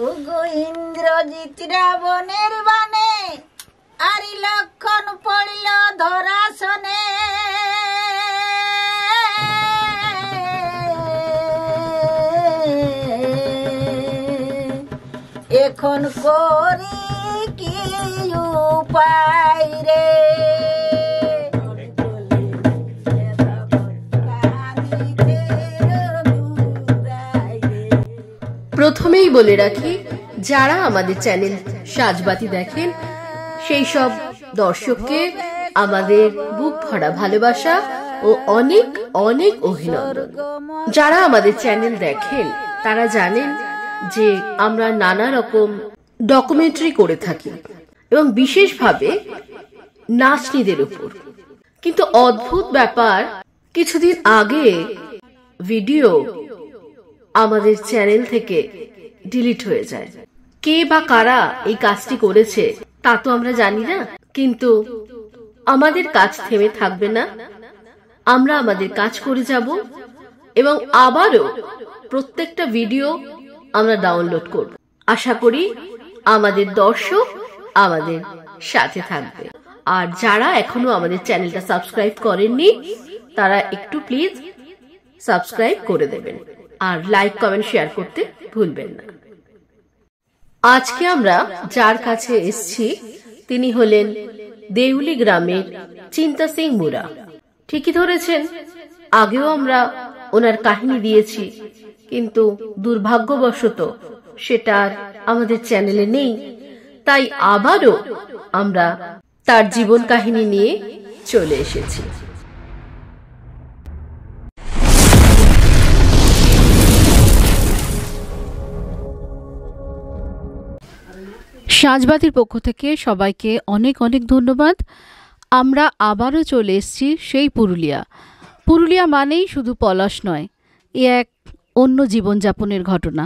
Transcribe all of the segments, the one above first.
ওগো ইন্দ্রজিৎ রাবণের বানে আরি লক্ষণ পড়ল ধরাসনে এখন করি কি উপায় রে। প্রথমেই বলে রাখি, যারা আমাদের চ্যানেল সাজবাতি দেখেন সেই সব দর্শককে আমাদের বুক ভরা ভালোবাসা ও অনেক অনেক অভিনন্দন। যারা আমাদের চ্যানেল দেখেন তারা জানেন যে আমরা নানা রকম ডকুমেন্টারি করে থাকি এবং বিশেষভাবে নাচনীদের উপর। কিন্তু অদ্ভুত ব্যাপার, কিছুদিন আগে ভিডিও আমাদের চ্যানেল থেকে ডিলিট হয়ে যায়। কে বা কারা এই কাজটি করেছে তা তো আমরা জানি না, কিন্তু আমাদের কাজ থেমে থাকবে না। আমরা আমাদের কাজ করে যাব এবং আবারও প্রত্যেকটা ভিডিও আমরা ডাউনলোড করব। আশা করি আমাদের দর্শক আমাদের সাথে থাকবে। আর যারা এখনো আমাদের চ্যানেলটা সাবস্ক্রাইব করেননি তারা একটু প্লিজ সাবস্ক্রাইব করে দেবেন আর লাইক কমেন্ট শেয়ার করতে ভুলবেন না। আজকে আমরা যার কাছে এসেছি তিনি হলেন দেউলি গ্রামের চিন্তা সিং মুরা। ঠিকই ধরেছেন, আগেও আমরা ওনার কাহিনী দিয়েছি, কিন্তু দুর্ভাগ্যবশত সেটা আমাদের চ্যানেলে নেই। তাই আবারও আমরা তার জীবন কাহিনী নিয়ে চলে এসেছি। সাজবাতির পক্ষ থেকে সবাইকে অনেক অনেক ধন্যবাদ। আমরা আবারও চলে এসেছি সেই পুরুলিয়া। পুরুলিয়া মানেই শুধু পলাশ নয়, এ এক অন্য জীবনযাপনের ঘটনা।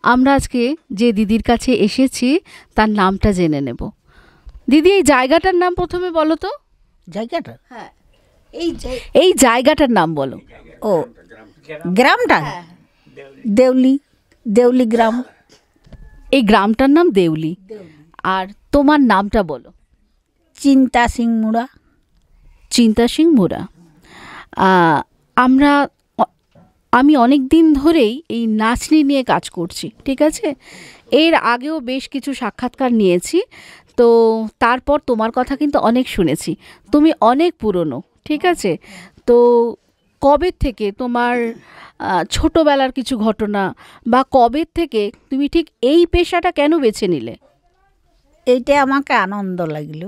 আমরা আজকে যে দিদির কাছে এসেছি তার নামটা জেনে নেব। দিদি, এই জায়গাটার নাম প্রথমে বলো তো। জায়গাটা? হ্যাঁ, এই জায়গাটার নাম বলো। ও, গ্রামটা দেউলি, দেউলি গ্রাম। এই গ্রামটার নাম দেউলি। আর তোমার নামটা বলো। চিন্তা সিং মুরা। চিন্তা সিং মুরা। আমি অনেক দিন ধরেই এই নাচনি নিয়ে কাজ করছি, ঠিক আছে। এর আগেও বেশ কিছু সাক্ষাৎকার নিয়েছি, তো তারপর তোমার কথা কিন্তু অনেক শুনেছি। তুমি অনেক পুরনো, ঠিক আছে। তো কবে থেকে তোমার ছোটবেলার কিছু ঘটনা, বা কবে থেকে তুমি ঠিক এই পেশাটা কেন বেছে নিলে? এইটা আমাকে আনন্দ লাগলো।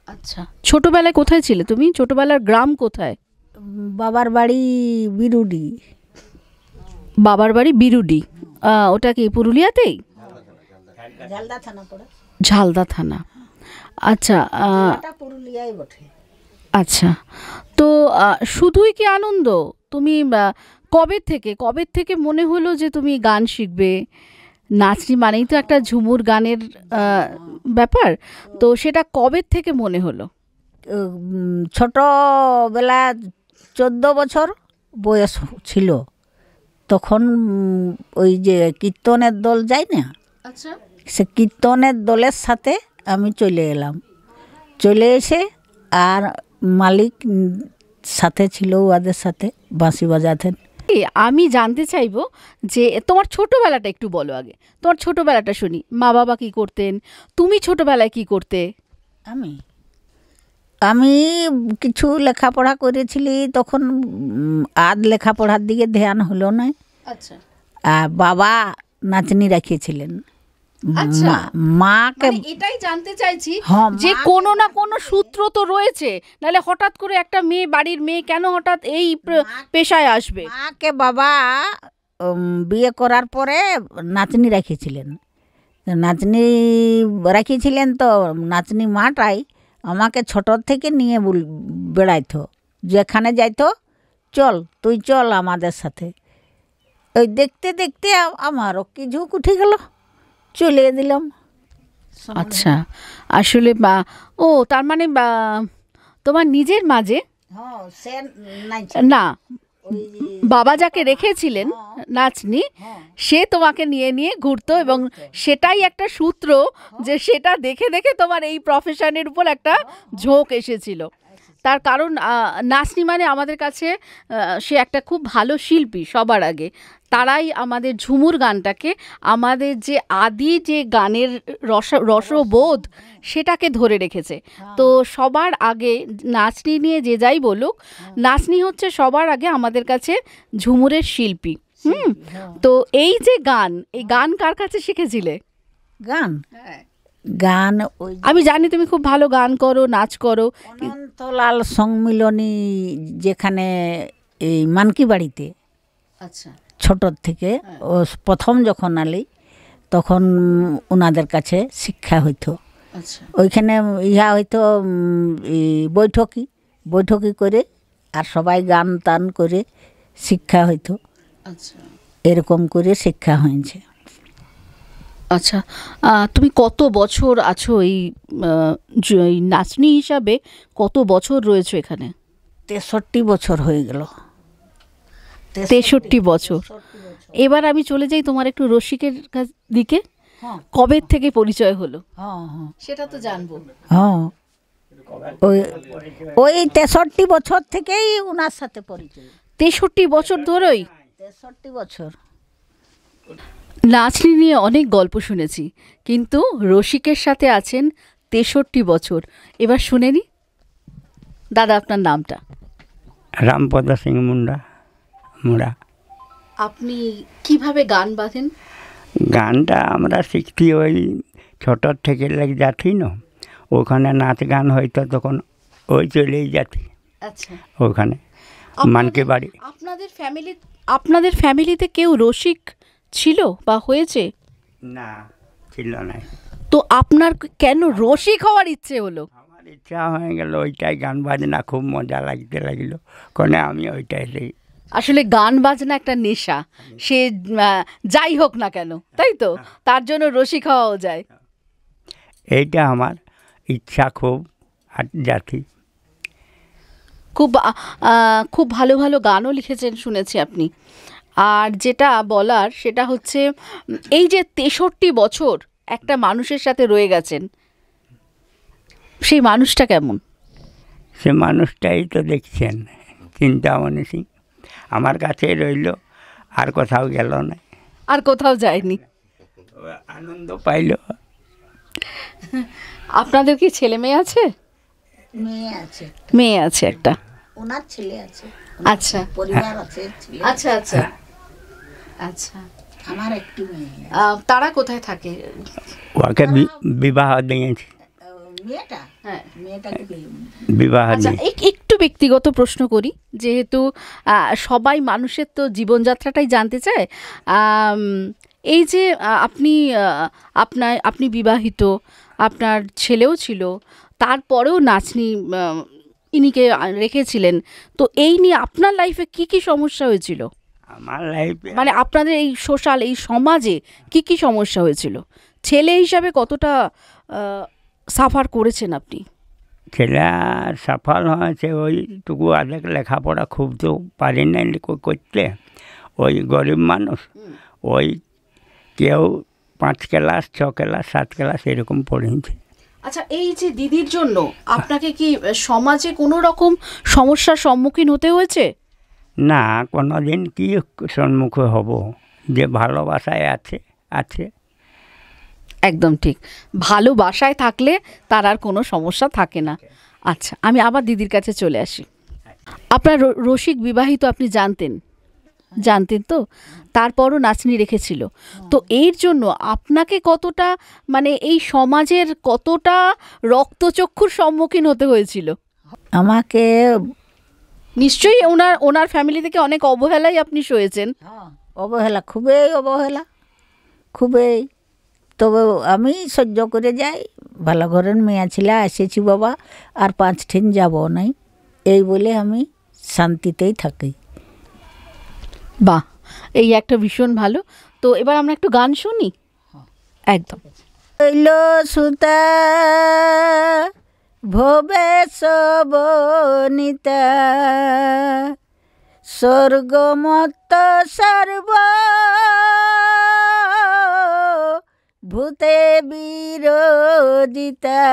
আচ্ছা, ছোটবেলায় কোথায় ছিলে তুমি? ছোটবেলার গ্রাম কোথায়? বাবার বাড়ি বিরুডি। বাবার বাড়ি বিরুডি, ওটা কি পুরুলিয়াতেই? ঝালদা থানা পড়ে। ঝালদা থানা, আচ্ছা। পুরুলিয়ায় বটে। আচ্ছা, তো শুধুই কি আনন্দ? তুমি কবে থেকে মনে হলো যে তুমি গান শিখবে? নাচনি মানেই তো একটা ঝুমুর গানের ব্যাপার, তো সেটা কবে থেকে মনে হলো? ছোটবেলা 14 বছর বয়স ছিল তখন ওই যে কীর্তনের দল যায় না, আচ্ছা, সে কীর্তনের দলের সাথে আমি চলে এলাম। চলে এসে আর মালিক সাথে ছিল, ওদের সাথে বাঁশি বাজাতেন। আমি জানতে চাইবো যে তোমার ছোটবেলাটা একটু বলো আগে। তোমার ছোটবেলাটা শুনি। মা বাবা কি করতেন? তুমি ছোটবেলায় কি করতে? আমি কিছু লেখাপড়া করেছিলি তখন, আধ লেখাপড়ার দিকে ধ্যান হলো না। আচ্ছা। আর বাবা নাচনি রাখিয়েছিলেন। মাকে এটাই জানতে চাইছি যে যে কোনো না কোনো সূত্র তো রয়েছে, নাহলে হঠাৎ করে একটা মেয়ে, বাড়ির মেয়ে কেন হঠাৎ এই পেশায় আসবে? মাকে বাবা বিয়ে করার পরে নাচনি রাখিয়েছিলেন। নাচনি রাখিয়েছিলেন তো নাচনি মাটাই আমাকে ছোট থেকে নিয়ে বেড়াইতো, যেখানে যাইতো চল তুই চল আমাদের সাথে। ওই দেখতে দেখতে আমারও কি ঝুঁক উঠে গেল, চলে দিলাম। আচ্ছা, আসলে তার মানে তোমার নিজের মাঝে না, বাবা যাকে রেখেছিলেন নাচনি, সে তোমাকে নিয়ে নিয়ে ঘুরতো, এবং সেটাই একটা সূত্র যে সেটা দেখে দেখে তোমার এই প্রফেশনের উপর একটা ঝোঁক এসেছিল। তার কারণ নাচনি মানে আমাদের কাছে সে একটা খুব ভালো শিল্পী সবার আগে। তারাই আমাদের ঝুমুর গানটাকে, আমাদের যে আদি যে গানের রসবোধ সেটাকে ধরে রেখেছে। তো সবার আগে নাচনি নিয়ে যে যাই বলুক, নাচনি হচ্ছে সবার আগে আমাদের কাছে ঝুমুরের শিল্পী। তো এই যে গান, এই গান কার কাছে শিখেছিলে? গান গান ওই আমি জানি তুমি খুব ভালো গান করো, নাচ করো। অনন্তলাল সম্মিলনী যেখানে এই মানকি বাড়িতে, আচ্ছা, ছোটোর থেকে ও প্রথম যখন আলি তখন ওনাদের কাছে শিক্ষা হইতো। আচ্ছা, ওইখানে ইহা হয়তো বৈঠকি করে আর সবাই গান টান করে শিক্ষা হইতো। আচ্ছা, এরকম করে শিক্ষা হয়েছে। আচ্ছা। তুমি কত বছর আছো এই নাচনি হিসাবে? কত বছর রয়েছো এখানে? 63 বছর হয়ে গেল। 63 বছর। এবার আমি চলে যাই তোমার একটু রসিকের দিকে। কবে থেকে পরিচয় হলো সেটা তো জানবো। হ্যাঁ, ওই 63 বছর থেকেই ওনার সাথে পরিচয়। 63 বছর ধরেই? 63 বছর। নাচনি নিয়ে অনেক গল্প শুনেছি, কিন্তু রসিকের সাথে আছেন 63 বছর। এবার শুনে নি। দাদা, আপনার নামটা? রামপদ সিং মুন্ডা। আপনি কিভাবে গান বাঁধেন? গানটা আমরা শিখছি ওই ছোটোর থেকে লেগে যাচ্ছি না, ওখানে নাচ গান হয়তো তখন ওই চলেই যাচ্ছি। আচ্ছা, ওখানে মানকে বাড়ি। আপনাদের ফ্যামিলিতে কেউ রসিক ছিল বা হয়েছে? না, ছিল না। তো আপনার কেন রসিক হওয়ার ইচ্ছে হলো? আমার ইচ্ছা হয়ে গেল, ওইটাই গান বাজনা খুব মজা লাগতে লাগলো, কোনে আমি ওইটাই সেই। আসলে গান বাজনা একটা নেশা, সে যাই হোক না কেন, তাই তো? তার জন্য রসিক হওয়াও যায়। এইটা আমার ইচ্ছা খুব, আর জাতি। খুব ভালো ভালো গানও লিখেছেন শুনেছি আপনি। আর যেটা বলার সেটা হচ্ছে, এই যে 63 বছর একটা মানুষের সাথে রয়ে গেছেন, সেই মানুষটা কেমন? সে মানুষটাই তো দেখছেন, চিন্তামণি সিং আমার কাছেই রইল, আর কোথাও গেল না, আর কোথাও যায়নি, আনন্দ পাইল। আপনাদের কি ছেলে মেয়ে আছে? মেয়ে আছে একটা, ওনার ছেলে আছে। আচ্ছা, পরিবার আছে। আচ্ছা আচ্ছা আচ্ছা। আমার একটি মেয়ে। তারা কোথায় থাকে? ওকে বিবাহ দিয়েছি। মেয়েটা? হ্যাঁ, মেয়েটাকে বিবাহ আচ্ছা, একটু ব্যক্তিগত প্রশ্ন করি, যেহেতু সবাই মানুষের তো জীবনযাত্রাটাই জানতে চায়। এই যে আপনি বিবাহিত, আপনার ছেলেও ছিল, তারপরেও নাচনি ইনিকে রেখেছিলেন, তো এই নিয়ে আপনার লাইফে কি কি সমস্যা হয়েছিল? আমার লাইফে মানে আপনাদের এই সোশ্যাল, এই সমাজে কি কি সমস্যা হয়েছিল? ছেলে হিসাবে কতটা সাফার করেছেন আপনি? ছেলে সফল হয়েছে, ওইটুকু আধেক লেখাপড়া খুব তো পারি না করতে। ওই গরিব মানুষ, ওই কেউ 5 ক্লাস 6 ক্লাস 7 ক্লাস এরকম পড়েছে। আচ্ছা, এই যে দিদির জন্য আপনাকে কি সমাজে কোনো রকম সমস্যার সম্মুখীন হতে হয়েছে? না, কোনো দিন কি সম্মুখে হব, যে ভালোবাসায় আছে। একদম ঠিক, ভালোবাসায় থাকলে তার আর কোনো সমস্যা থাকে না। আচ্ছা, আমি আবার দিদির কাছে চলে আসি। আপনার রসিক বিবাহিত আপনি জানতেন তো, তারপরও নাচনি রেখেছিল, তো এর জন্য আপনাকে কতটা, মানে এই সমাজের কতটা রক্তচক্ষুর সম্মুখীন হতে হয়েছিল? আমাকে নিশ্চয়ই ওনার ফ্যামিলি থেকে অনেক অবহেলাই আপনি সয়েছেন। অবহেলা, খুবই। তবে আমি সহ্য করে যাই, ভালো ঘরের মেয়ে ছিল, এসেছি বাবা, আর 5 দিন যাব নাই, এই বলে আমি শান্তিতেই থাকি। বাহ, এই একটা ভীষণ ভালো। তো এবার আমরা একটু গান শুনি। একদম। সুতা ভবে সবনিতা স্বর্গমত্ত সর্ব ভূতে বিরজিতা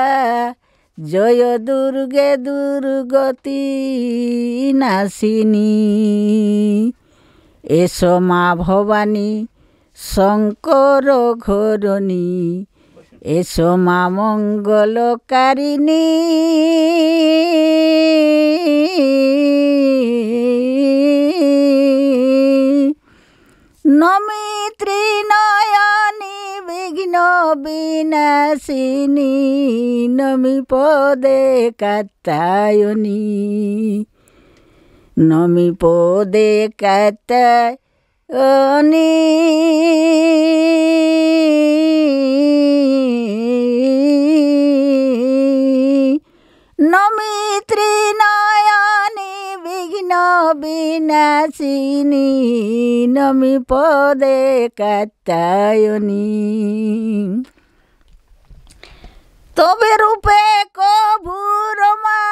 জয় দুর্গে দুর্গতি নাশিনী। এসো মা ভবানী শঙ্কর ঘোরণী, এসো মা মঙ্গলকারিণী। নমি ত্রিনয়নী বিঘ্ন বিনাশিনী, নমি পদে কাত্যায়নী, নমি পদে কাত্যায়নী। নমি ত্রিনয়নী বিঘ্ন বিনাশিনী, নমি পদে কাত্যায়নী। তবে রূপে কভুর মা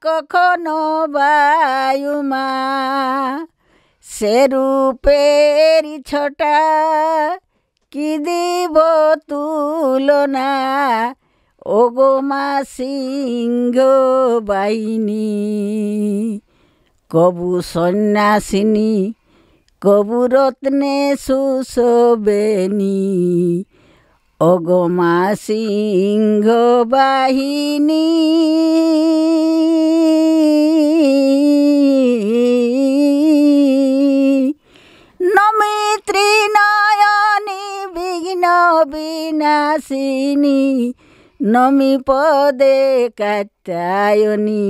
কখনো বায়ুমা, সে রূপের ছটা কি দিব তুলনা। ওগো মা সিংহ বাহিনী, কবু সন্ন্যাসিনী কবু রত্নে সুশোভেনী। ওগো মা সিংহ বাহিনী, নমি ত্রিনয়নী বিঘ্ন বিনাশিনী, নমি পদে কাত্যায়নী।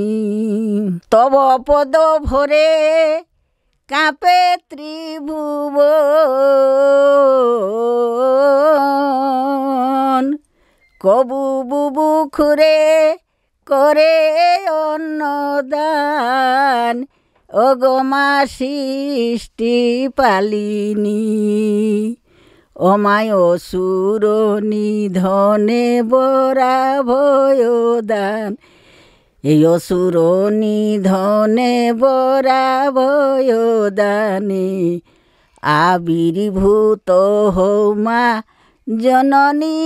তব পদ ভরে কাঁপে ত্রিভুবন, কবু বুবু খুরে করে অন্নদান। ওগো মা সৃষ্টি পালিনী, অমায় অসুর নিধনে বরা ভয়দান। এই অসুর নিধনে বরা ভয়দানে, আবির্ভূত হও মা জননী।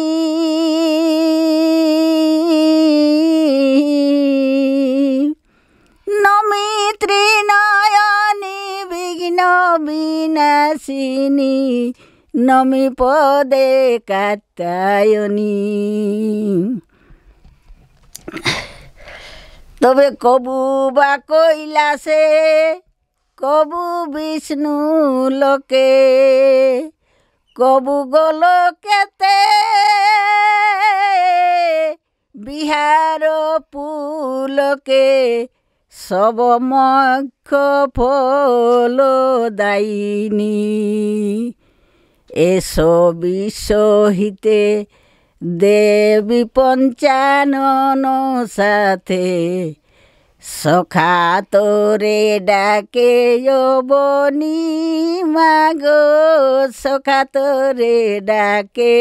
নমি ত্রিনয়নী বিঘ্ন বিনাশিনী, নমি পদে কাত্যায়নী। তবে কবু বা কৈলাসে কবু বিষ্ণু লোকে, কবু গোলকেতে বিহার পুলকে। সব মক্ষ ফল দায়িনী, এসো বিশ্বহিতে দেবী পঞ্চানন সাথে। সখা তোরে ডাকে যবনী মাগো, সখা তোরে ডাকে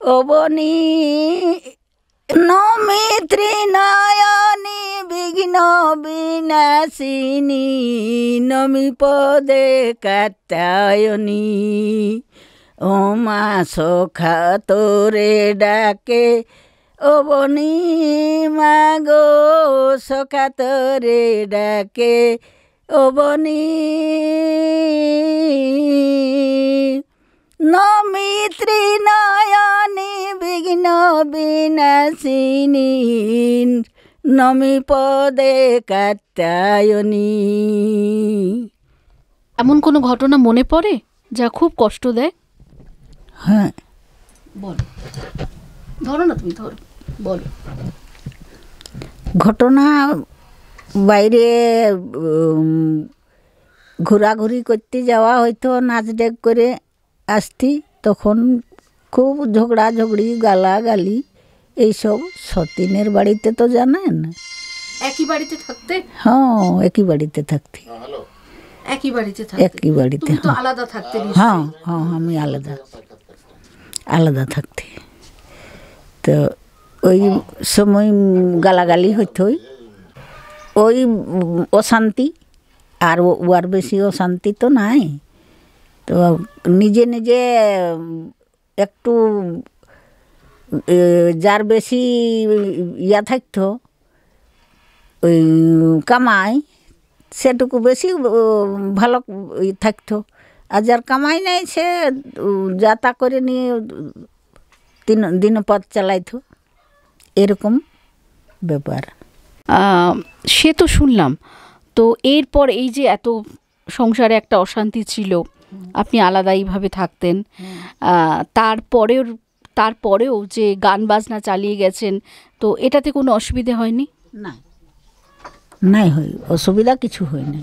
অবনী। নমি ত্রিনয়নী বিঘ্ন বিনাশিনী, নমি পদে কাত্যায়নী। ও মা সখা তোরে ডাকে অবনী মাগো, সখা তোরে ডাকে অবনী। নমি ত্রিনয়নী বিঘ্ন বিনাশিনী, নমি পদে কাত্যায়নী। এমন কোনো ঘটনা মনে পড়ে যা খুব কষ্ট দেয়? হ্যাঁ, বলো, ধরো না, তুমি ধরো, বলো। ঘটনা বাইরে ঘোরাঘুরি করতে যাওয়া হয়তো, নাচ ডেক করে আসতি, তখন খুব ঝগড়াঝগড়ি গালাগালি এইসব। সতীনের বাড়িতে তো জানেন, একই বাড়িতে থাকতে? হ্যাঁ, একই বাড়িতে থাকতে। একই বাড়িতে থাকতে? একই বাড়িতে। তুমি তো আলাদা থাকতে? হ্যাঁ হ্যাঁ, আমি আলাদা আলাদা থাকতে। তো ওই সময় গালাগালি হইতো, ওই অশান্তি আর ওর বেশি অশান্তি তো নাই। তো নিজে নিজে একটু যার বেশি ইয়া থাকতো ওই কামাই, সেটুকু বেশি ভালো থাকতো। আর যার কামাই নাই সে যা তা করে নিয়ে দিনপথ চালাইতো, এরকম ব্যাপার। সে তো শুনলাম। তো এরপর এই যে এত সংসারে একটা অশান্তি ছিল, আপনি আলাদাইভাবে থাকতেন, তারপরেও যে গান বাজনা চালিয়ে গেছেন, তো এটাতে কোনো অসুবিধে হয়নি? না, নাই হয়, অসুবিধা কিছু হয় না।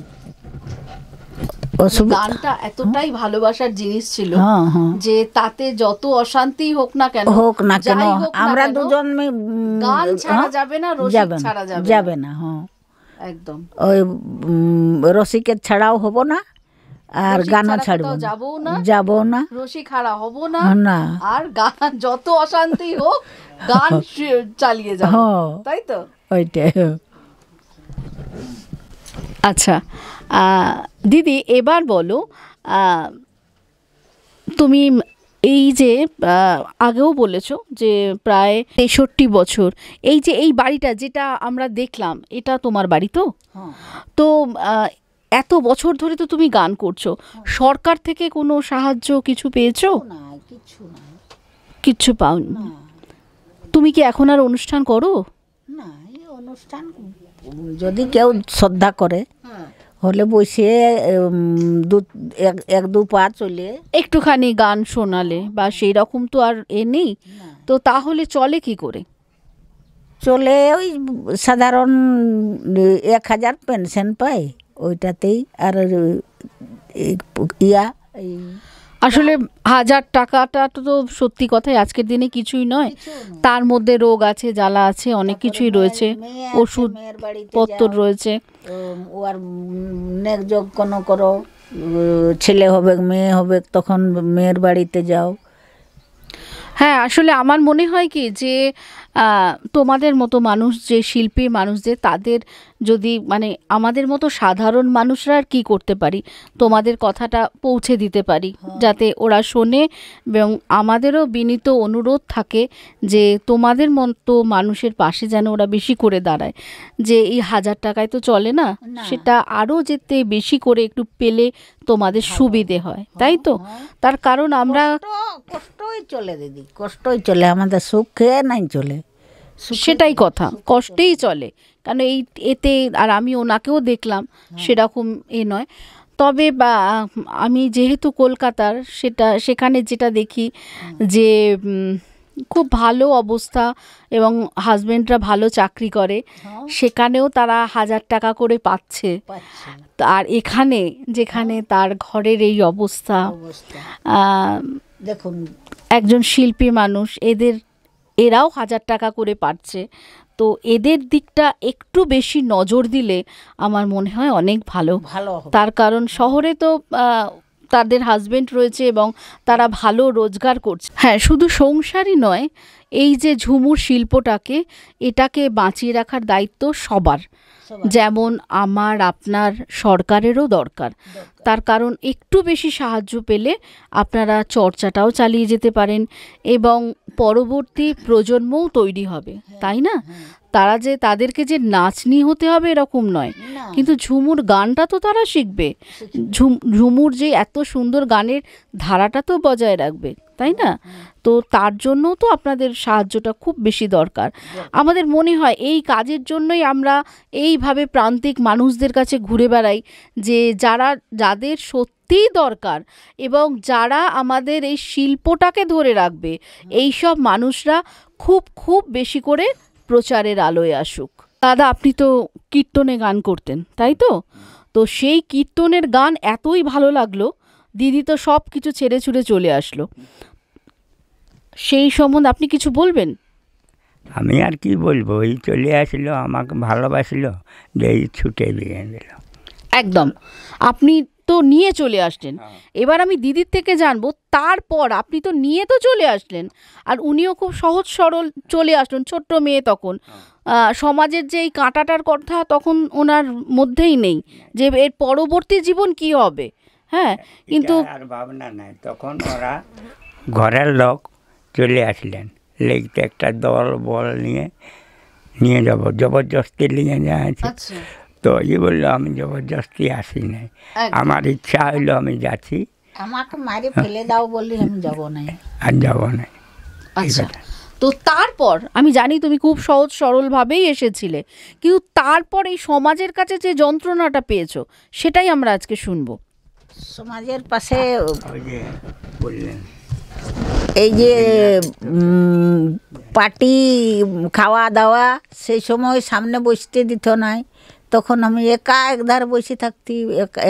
গানটা এতটাই ভালোবাসার জিনিস ছিল হ্যাঁ, হ্যাঁ, যে তাতে যত অশান্তি হোক না কেন, আমরা দুজন গান ছাড়া যাবে না, রসিক ছাড়া যাবে না। হ্যাঁ, একদম। ওই রসিকের ছাড়াও হবো না, আর গানও ছাড়বো যাবো না, রসিক হারা হবো না, আর গান যত অশান্তি হোক গান চালিয়ে যাবো, তাই তো? ওইটাই। আচ্ছা দিদি, এবার বলো, তুমি এই যে আগেও বলেছো যে প্রায় 63 বছর, এই যে এই বাড়িটা যেটা আমরা দেখলাম, এটা তোমার বাড়ি তো? তো এত বছর ধরে তো তুমি গান করছো, সরকার থেকে কোনো সাহায্য কিছু পেয়েছো? কিচ্ছু পাওনি? তুমি কি এখন আর অনুষ্ঠান করো? না, অনুষ্ঠান যদি কেউ শ্রদ্ধা করে হলে বসে এক দু পা চলে একটুখানি গান শোনালে, বা সেই রকম তো আর নেই, তো তাহলে চলে কি করে? চলে ওই সাধারণ 1000 পেনশন পায়, ওইটাতেই। আর আসলে 1000 টাকাটা তো সত্যি কথাই আজকের দিনে কিছুই নয়। তার মধ্যে রোগ আছে, জ্বালা আছে, অনেক কিছুই রয়েছে, ওষুধ পত্র রয়েছে। ওর নেকযোগ কোনো করো, ছেলে হবে মেয়ে হবে, তখন মেয়ের বাড়িতে যাও। হ্যাঁ, আসলে আমার মনে হয় কি যে তোমাদের মতো মানুষ, যে শিল্পী মানুষদের, তাদের যদি মানে আমাদের মতো সাধারণ মানুষরা আর কি করতে পারি, তোমাদের কথাটা পৌঁছে দিতে পারি যাতে ওরা শোনে। এবং আমাদেরও বিনীত অনুরোধ থাকে যে তোমাদের মতো মানুষের পাশে যেন ওরা বেশি করে দাঁড়ায়, যে এই 1000 টাকায় তো চলে না, সেটা আরও যেতে বেশি করে একটু পেলে তোমাদের সুবিধে হয়, তাই তো? তার কারণ আমরা কষ্টই চলে দিদি, কষ্টই চলে, আমাদের সুখে নাই চলে। সেটাই কথা, কষ্টেই চলে। কারণ এতে, আর আমি ওনাকেও দেখলাম সেরকম নয়। তবে আমি যেহেতু কলকাতার, সেখানে যেটা দেখি যে খুব ভালো অবস্থা, এবং হাজবেন্ডরা ভালো চাকরি করে, সেখানেও তারা 1000 টাকা করে পাচ্ছে। আর এখানে যেখানে তার ঘরের এই অবস্থা, দেখুন একজন শিল্পী মানুষ, এরাও 1000 টাকা করে পাচ্ছে। তো এদের দিকটা একটু বেশি নজর দিলে আমার মনে হয় অনেক ভালো। তার কারণ শহরে তো তাদের হাজবেন্ড রয়েছে এবং তারা ভালো রোজগার করছে। হ্যাঁ, শুধু সংসারই নয়, এই যে ঝুমুর শিল্পটাকে, এটাকে বাঁচিয়ে রাখার দায়িত্ব সবার, যেমন আমার, আপনার, সরকারেরও দরকার। তার কারণ একটু বেশি সাহায্য পেলে আপনারা চর্চাটাও চালিয়ে যেতে পারেন এবং পরবর্তী প্রজন্মও তৈরি হবে, তাই না? তাদেরকে যে নাচনি হতে হবে এরকম নয়, কিন্তু ঝুমুর গানটা তো তারা শিখবে, ঝুমুর যে এত সুন্দর গানের ধারাটা তো বজায় রাখবে, তাই না? তো তার জন্য তো আপনাদের সাহায্যটা খুব বেশি দরকার। আমাদের মনে হয় এই কাজের জন্যই আমরা এইভাবে প্রান্তিক মানুষদের কাছে ঘুরে বেড়াই, যে যাদের সত্যিই দরকার এবং যারা আমাদের এই শিল্পটাকে ধরে রাখবে, এই সব মানুষরা খুব খুব বেশি করে প্রচারের আলোয় আসুক। দাদা, আপনি তো কীর্তনে গান করতেন, তাই তো? তো সেই কীর্তনের গান এতই ভালো লাগলো, দিদি তো সব কিছু ছেড়ে ছুড়ে চলে আসলো। সেই সম্বন্ধে আপনি কিছু বলবেন? আমি আর কি বলবো, ওই চলে আসলো, আমাকে ভালোবাসলো, যে ছুটে দিয়ে দিল। একদম, আপনি তো নিয়ে চলে আসলেন। এবার আমি দিদির থেকে জানবো, তারপর আপনি তো নিয়ে তো চলে আসলেন, আর উনিও খুব সহজ সরল চলে আসলেন, ছোট্ট মেয়ে তখন। সমাজের যে এই কাঁটাটার কথা তখন ওনার মধ্যেই নেই যে এর পরবর্তী জীবন কি হবে। হ্যাঁ, কিন্তু আর ভাবনা নাই, তখন ওরা ঘরের লোক চলে আসলেন, লিখতে একটা দল বল নিয়ে যাব, জবরদস্তি নিয়ে যাচ্ছে। আচ্ছা, তো বললো আমি জবরদস্তি আসি নাই, আমার ইচ্ছা হইলো আমি যাচ্ছি, আমাকে মারি ফেলে দাও বলি আমি যাব না। আর যাব না। আচ্ছা। তো তারপর আমি জানি তুমি খুব সহজ সরলভাবেই এসেছিলে, কিন্তু তারপর এই সমাজের কাছে যে যন্ত্রণাটা পেয়েছো সেটাই আমরা আজকে শুনবো। সমাজের পাশে ওই যে বললেন এই যে পার্টি খাওয়া দাওয়া, সেই সময় সামনে বসতে দিত নাই, তখন আমি একা একধার বসে থাকতি,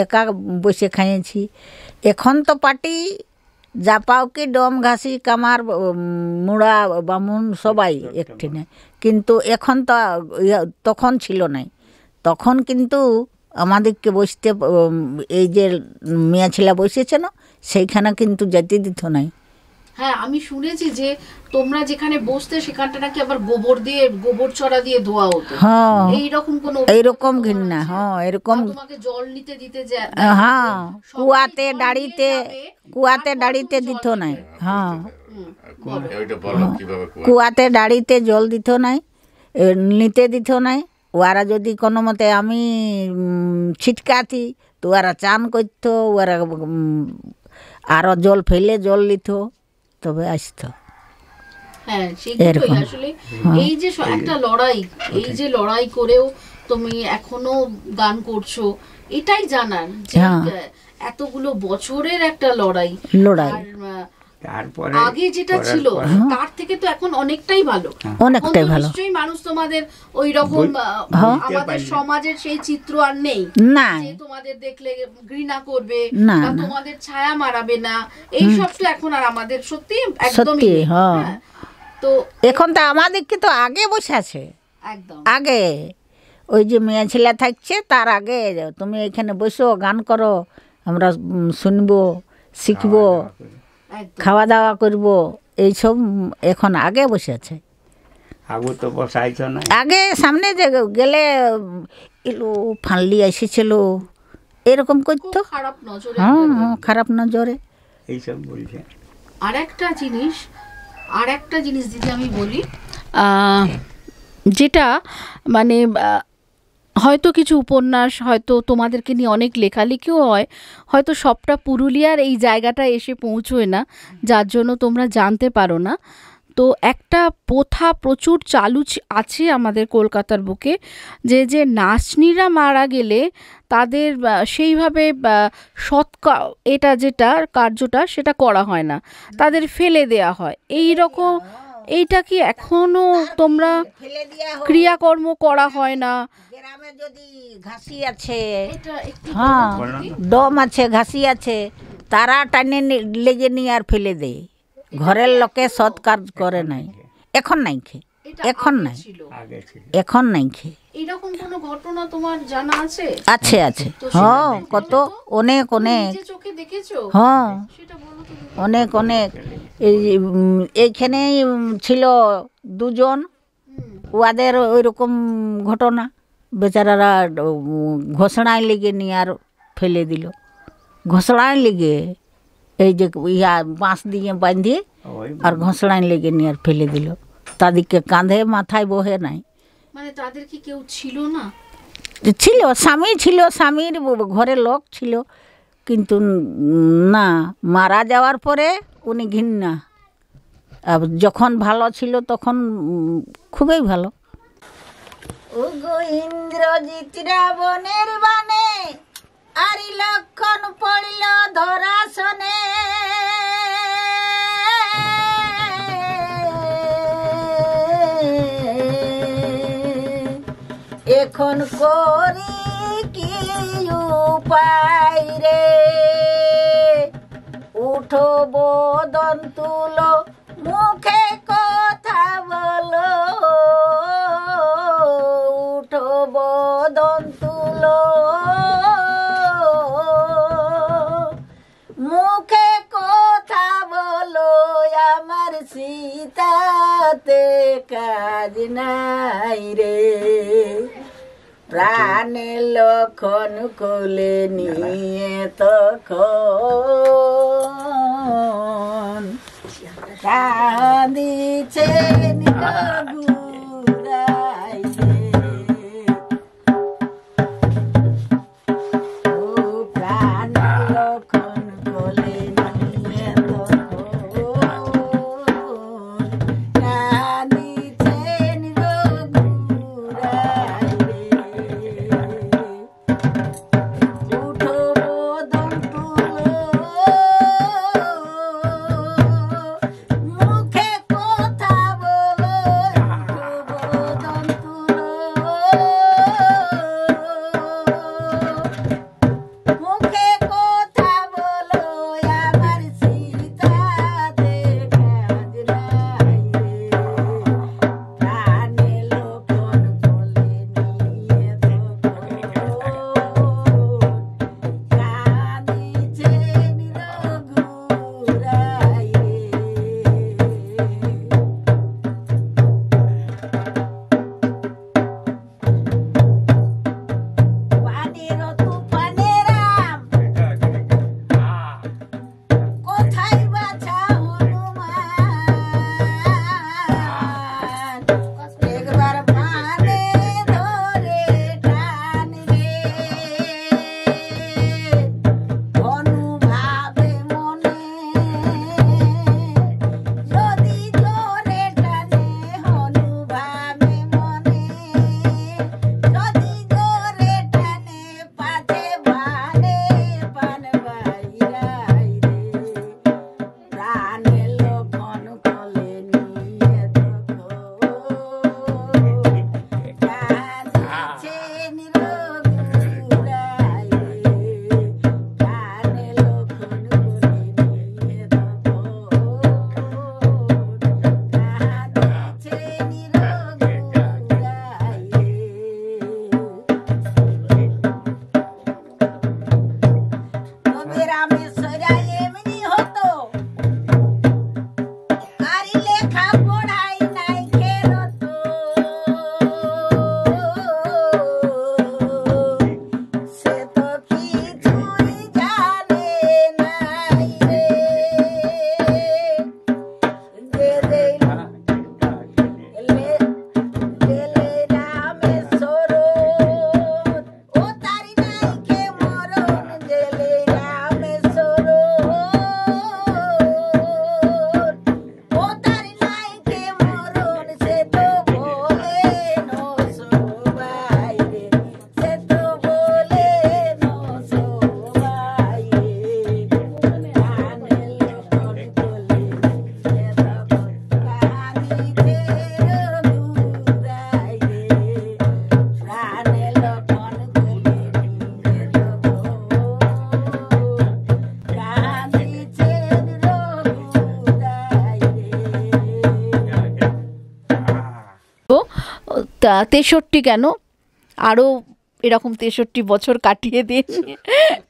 একা বসে খাইয়েছি। এখন তো পার্টি যা পাও কি ডম ঘাসি কামার মুড়া বামুন সবাই একঠিনে, কিন্তু এখন তো তখন ছিল নাই। তখন কিন্তু আমাদেরকে বসতে, এই যে মেয়ে ছেলে বসেছে না, সেইখানে কিন্তু যেতে দিত নাই। হ্যাঁ, আমি শুনেছি যে তোমরা যেখানে বসতে সেখানটা নাকি আবার গোবর ছড়া দিয়ে ধোয়া হতো। হ্যাঁ, এইরকম ঘৃণা। হ্যাঁ, এরকম। তোমাকে জল নিতে দিতে যায়। হ্যাঁ, কুয়াতে দাঁড়িতে দিত নাই। হ্যাঁ, কুয়াতে দাঁড়িতে জল দিত নাই, নিতে দিত নাই। ওরা যদি কোনো মতে আমি ছিটকাতি তো ওরা চান করতো, ওরা আরো জল ফেলে জল নিত, তবে আসতো। হ্যাঁ, সেগুলোই আসলে এই যে একটা লড়াই, এই যে লড়াই করেও তুমি এখনো গান করছো, এটাই জানার যে এতগুলো বছরের একটা লড়াই। তারপরে আগে যেটা ছিল তার থেকে তো এখন অনেকটাই ভালো, অনেকটাই ভালো। নিশ্চয়ই মানুষ তোমাদের ওই রকম আমাদের সমাজের সেই চিত্র আর নেই না, যে তোমাদের দেখলে ঘৃণা করবে না, তোমাদের ছায়া মারাবে না, এই সব তো এখন আর আমাদের সত্যি একদমই। তো এখন তো আমাদেরকে তো আগে বসে আছে, একদম আগে ওই যে মেয়ে ছেলে থাকছে তার আগে তুমি এখানে বসো, গান করো, আমরা শুনবো, শিখবো, খাওয়া দাওয়া করবো, এইসব এখন আগে বসে আছে। আগে সামনে যে গেলে এলো ফানলি এসেছিল এরকম করতো, খারাপ নজরে এইসব বলছে। আর একটা জিনিস দিদি আমি বলি, যেটা মানে হয়তো কিছু উপন্যাস, হয়তো তোমাদেরকে নিয়ে অনেক লেখালেখিও হয়, হয়তো সবটা পুরুলিয়ার এই জায়গাটা এসে পৌঁছয় না, যার জন্য তোমরা জানতে পারো না। তো একটা প্রথা প্রচুর চালু আছে আমাদের কলকাতার বুকে, যে নাচনিরা মারা গেলে তাদের সেইভাবে এটা যেটা কার্যটা সেটা করা হয় না, তাদের ফেলে দেয়া হয়। এই রকম এইটা কি এখনো তোমরা ক্রিয়াকর্ম করা হয় না? গ্রামে যদি ঘাসি আছে, হ্যাঁ ডম আছে, ঘাসি আছে, তারা টানে লেগে নিয়ে আর ফেলে দেয়, ঘরের লোকে সৎ কাজ করে নাই। এখন নাই খে, এখন নাই, এখন নাই খে। এরকম কোনো ঘটনা তোমার জানা আছে? আছে, আছে। হ্যাঁ, কত অনেক অনেক, হ্যাঁ অনেক অনেক। এইখানেই ছিল দুজন, ওদের ওই রকম ঘটনা, বেচারারা ঘোষণায় লেগে নিয়ে আর ফেলে দিল, ঘোষণায় লেগে এই যে বাঁশ দিয়ে বাঁধিয়ে আর ঘোষণায় লেগে নিয়ে আর ফেলে দিল। তাদেরকে কাঁধে মাথায় বহে নাই। মানে তাদের কি কেউ ছিল না? ছিল, স্বামী ছিল, স্বামীর ঘরে লোক ছিল, কিন্তু না, মারা যাওয়ার পরে উনি ঘৃণা। আর যখন ভালো ছিল তখন খুবই ভালো। ও গো ইন্দ্রজিৎ রাবণের বানে, আরি লক্ষণ পড়ল ধরাসনে, এখন করি কি উপায় রে, উঠো বদন তুলো, মুখে কথা বলো, উঠো বদন তুলো, সীতাতে কাজ নাই রে, প্রাণে লক্ষণ কোলে নিয়ে তখন কাঁদিছে রঘুরাই রে। ও প্রাণে লক্ষণ কোলে নিয়ে তখন কাঁদিছেন রঘুরাই রে। উঠো বদন তুলো, মুখে কথা বলো, উঠো বদন তুলো, মুখে কথা বলো, আমার সীতাতে কাজ নাই রে, প্রাণে লক্ষণ কোলে নিয়ে তখন কাঁদিছেন রঘুরাই রে। পানের তুফানে রাম, কোথায় বাছা হনুমান, একবার পানে ধরে টান রে, অনুভাবে মনে যদি জোরে টানে, অনুভাবে মনে যদি জোরে টানে, পাছে বানে পান বাইরাই রে, প্রাণে লক্ষণ কোলে নিয়ে তখন কাঁদিছেন রঘুরাই রে, প্রাণে লক্ষণ কোলে নিয়ে তখন কাঁদিছেন রঘুরাই রে। তবে রামেশ্বরা এমনি হতো, আর লেখা পড়াই নাই খেরত, সে তো কিছুই জানে নাই রে, যে গেলে রামেশ্বর, ও তারি নাইকে মরণ, গেলে রামেশ্বর, ও তারি নাইকে মরণ, সে তো বলে সবাই রে, সে তো বলে সবাই রে, প্রাণে লক্ষণ কোলে নিয়ে তখন কাঁদিছে রঘুরাই রে, প্রাণে লক্ষণ কোলে নিয়ে তখন কাঁদিছেন রঘুরাই রে। তো 63 কেন, আরও এরকম 63 বছর কাটিয়ে দিন।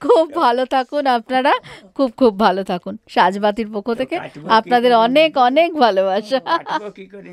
খুব ভালো থাকুন আপনারা, খুব খুব ভালো থাকুন। সাজবাতির পক্ষ থেকে আপনাদের অনেক অনেক ভালোবাসা। কাটবো কি করে?